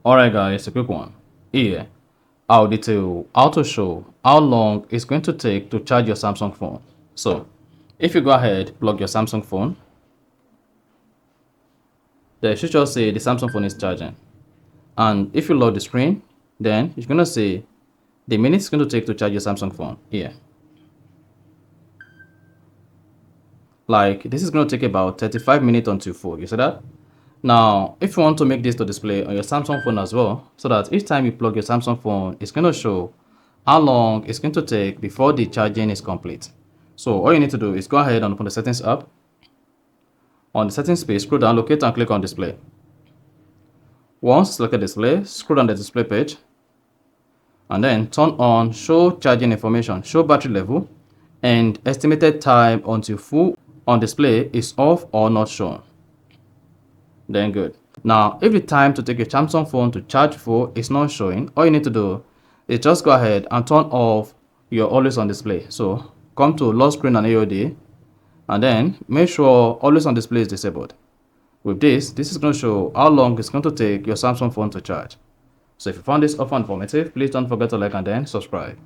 Alright guys, a quick one. Here, I'll detail how to show how long it's going to take to charge your Samsung phone. So, if you go ahead, plug your Samsung phone, then should just say the Samsung phone is charging. And if you load the screen, then you're going to see the minutes it's going to take to charge your Samsung phone here. Like, this is going to take about 35 minutes until full. You see that? Now, if you want to make this to display on your Samsung phone as well, so that each time you plug your Samsung phone, it's going to show how long it's going to take before the charging is complete. So all you need to do is go ahead and open the settings app. On the settings page, scroll down, locate and click on display. Once selected display, scroll down the display page, and then turn on show charging information, show battery level, and estimated time until full on display is off or not shown. Then good. Now, if the time to take your Samsung phone to charge full is not showing, all you need to do is just go ahead and turn off your always on display. So come to lock screen and AOD, and then make sure always on display is disabled. With this is going to show how long it's going to take your Samsung phone to charge. So if you found this offer informative, please don't forget to like and then subscribe.